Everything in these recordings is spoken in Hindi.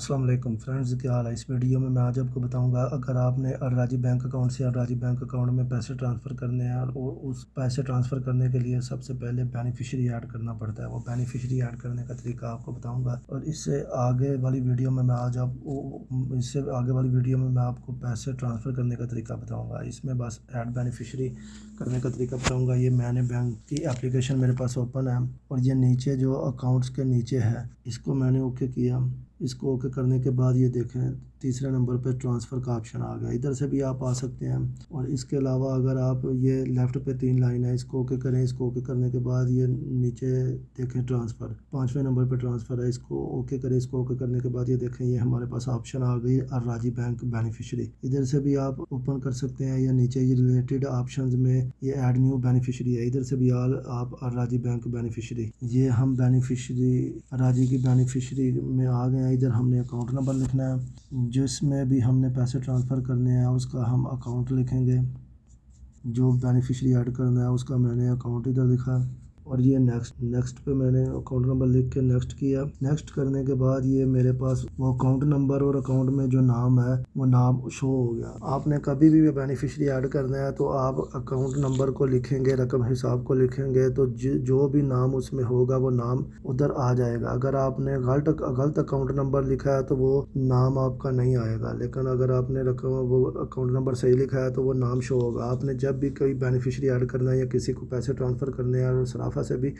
अस्सलाम वालेकुम फ्रेंड्स, क्या हाल है। इस वीडियो में मैं आज आपको बताऊंगा, अगर आपने अलराजी बैंक अकाउंट से अलराजी बैंक अकाउंट में पैसे ट्रांसफ़र करने हैं और उस पैसे ट्रांसफ़र करने के लिए सबसे पहले बेनिफिशियरी ऐड करना पड़ता है। वो बेनिफिशियरी ऐड करने का तरीका आपको बताऊंगा। और इससे आगे वाली वीडियो में मैं आपको पैसे ट्रांसफ़र करने का तरीका बताऊँगा। इसमें बस ऐड बेनिफिशियरी करने का तरीका बताऊँगा। ये मैंने बैंक की एप्लीकेशन मेरे पास ओपन है और ये नीचे जो अकाउंट्स के नीचे है, इसको मैंने ओके किया। इसको ओके करने के बाद ये देखें, तीसरे नंबर पे ट्रांसफ़र का ऑप्शन आ गया। इधर से भी आप आ सकते हैं। और इसके अलावा अगर आप ये लेफ़्ट पे 3 लाइन है, इसको ओके करें। इसको ओके करने के बाद ये नीचे देखें ट्रांसफ़र, 5वें नंबर पे ट्रांसफ़र है, इसको ओके करें। इसको ओके करने के बाद ये देखें, ये हमारे पास ऑप्शन आ गई अलराजी बैंक बेनिफिशियरी। इधर से भी आप ओपन कर सकते हैं या नीचे ये रिलेटेड ऑप्शंस में ये ऐड न्यू बेनिफिशियरी है, इधर से भी आप अलराजी बैंक बेनिफिशियरी, ये हम बेनिफिशियरी अलराजी की बेनिफिशियरी में आ गए हैं। इधर हमने अकाउंट नंबर लिखना है, जिसमें भी हमने पैसे ट्रांसफ़र करने हैं उसका हम अकाउंट लिखेंगे। जो बेनिफिशियरी ऐड करना है उसका मैंने अकाउंट इधर लिखा। और ये नेक्स्ट पे मैंने अकाउंट नंबर लिख के नेक्स्ट किया। नेक्स्ट करने के बाद ये मेरे पास वो अकाउंट नंबर और अकाउंट में जो नाम है वो नाम शो हो गया। आपने कभी भी बेनिफिशियरी ऐड करना है तो आप अकाउंट नंबर को लिखेंगे, रकम हिसाब को लिखेंगे, तो जो भी नाम उसमें होगा वो नाम उधर आ जाएगा। अगर आपने गलत अकाउंट नंबर लिखा है तो वो नाम आपका नहीं आएगा, लेकिन अगर आपने रकम वो अकाउंट नंबर सही लिखा है तो वो नाम शो होगा। आपने जब भी कोई बेनिफिशियरी ऐड करना है या किसी को पैसे ट्रांसफ़र करने हैं और सराफा से भी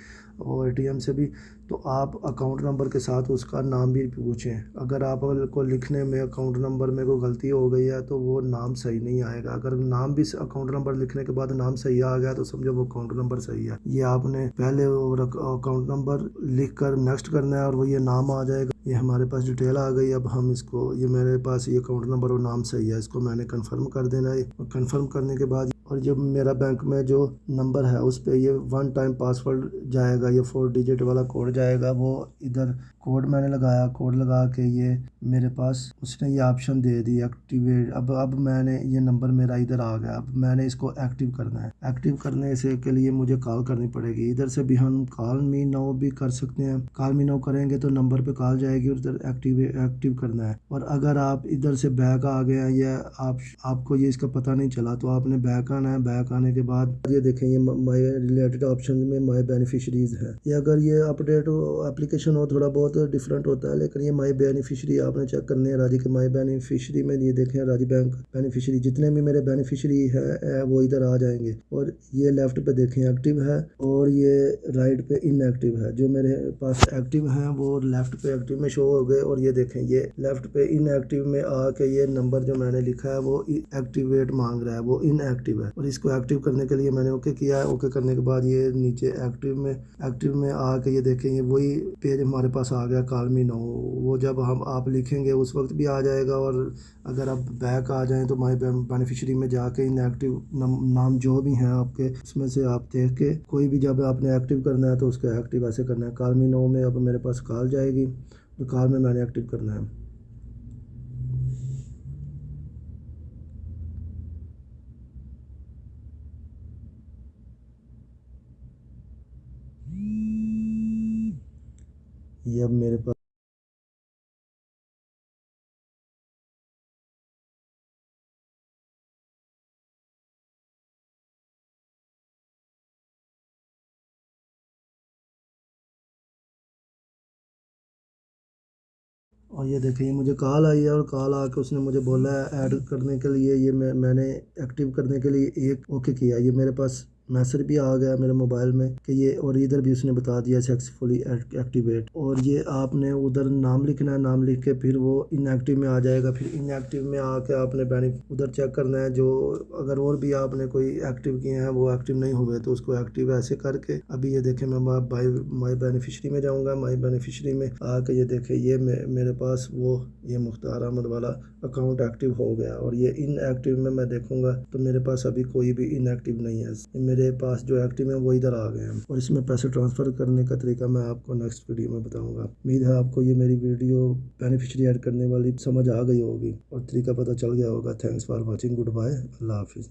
और एटीएम से भी, तो आप अकाउंट नंबर के साथ उसका नाम भी पूछें। अगर आप को लिखने में अकाउंट नंबर में कोई गलती हो गई है तो वो नाम सही नहीं आएगा। अगर नाम भी अकाउंट नंबर लिखने के बाद नाम सही आ गया तो समझो वो अकाउंट नंबर सही है। ये आपने पहले अकाउंट नंबर लिख कर नेक्स्ट करना है और वो ये नाम आ जाएगा। ये हमारे पास डिटेल आ गई। अब हम इसको, ये मेरे पास ये अकाउंट नंबर और नाम सही है, इसको मैंने कंफर्म कर देना है। कंफर्म करने के बाद और जब मेरा बैंक में जो नंबर है उस पर ये 1 टाइम पासवर्ड जाएगा, ये 4 डिजिट वाला कोड जाएगा। वो इधर कोड मैंने लगाया, कोड लगा के ये मेरे पास उसने ये ऑप्शन दे दी एक्टिवेट। अब मैंने ये नंबर मेरा इधर आ गया। अब मैंने इसको एक्टिव करना है। एक्टिव करने से के लिए मुझे कॉल करनी पड़ेगी। इधर से भी हम कॉल मी नाउ भी कर सकते हैं। कॉल मी नाउ करेंगे तो नंबर पे कॉल जाएगी और इधर एक्टिव करना है। और अगर आप इधर से बैक आ गए हैं या आपको ये इसका पता नहीं चला तो आपने बैक आना है। बैक आने के बाद ये देखें, ये माय रिलेटेड ऑप्शन में माय बेनिफिशरीज है। ये अगर ये अपडेट एप्लीकेशन हो थोड़ा बहुत डिफरेंट होता है, लेकिन ये माय बेनिफिशरी आपने चेक करने हैं। राजी के माय बेनिफिशरी में ये देखें, राजी बैंक बेनिफिशरी, जितने भी मेरे बेनिफिशरी है वो इधर आ जाएंगे। और ये लेफ्ट पे देखें एक्टिव है और ये राइट पे इनएक्टिव है। जो मेरे पास एक्टिव हैं वो लेफ्ट पे एक्टिव में शो हो गए। और ये देखें, ये लेफ्ट पे इनएक्टिव में आके ये नंबर जो मैंने लिखा है वो एक्टिवेट मांग रहा है, वो इनएक्टिव है। और इसको एक्टिव करने के लिए मैंने ओके किया है। ओके करने के बाद ये नीचे एक्टिव में आके ये देखें, ये वही पेज हमारे पास आ गया, कॉल मी नाउ। वो जब आप लिखेंगे उस वक्त भी आ जाएगा। और अगर आप बैक आ जाएं तो माय बेनिफिशियरी में जाके इनएक्टिव नाम जो भी हैं आपके, उसमें से आप देख के कोई भी, जब आपने एक्टिव करना है तो उसको एक्टिव ऐसे करना है। कॉल मी नाउ में अब मेरे पास कॉल जाएगी तो कॉल में मैंने एक्टिव करना है। ये अब मेरे पास, और ये देखिए, ये मुझे कॉल आई है और कॉल आके उसने मुझे बोला है ऐड करने के लिए। ये मैंने एक्टिव करने के लिए एक ओके किया। ये मेरे पास मैसेज भी आ गया मेरे मोबाइल में कि ये, और इधर भी उसने बता दिया सक्सेसफुली एक्टिवेट। और ये आपने उधर नाम लिखना है, नाम लिख के फिर वो इनएक्टिव में आ जाएगा। फिर इनएक्टिव में आके आपने उधर चेक करना है। जो अगर और भी आपने कोई एक्टिव किए हैं वो एक्टिव नहीं हुए तो उसको एक्टिव ऐसे करके, अभी ये देखें, मैं माई बेनिफिशरी में जाऊँगा। माई बेनिफिशरी में आके ये देखें, ये मेरे पास वो ये मुख्तार अहमद वाला अकाउंट एक्टिव हो गया। और ये इनएक्टिव में मैं देखूंगा तो मेरे पास अभी कोई भी इनएक्टिव नहीं है। मेरे पास जो एक्टिव है वो इधर आ गए हैं। और इसमें पैसे ट्रांसफ़र करने का तरीका मैं आपको नेक्स्ट वीडियो में बताऊंगा। उम्मीद है आपको ये मेरी वीडियो बेनिफिशियरी ऐड करने वाली समझ आ गई होगी और तरीका पता चल गया होगा। Thanks for watching, goodbye, अल्लाह हाफिज़।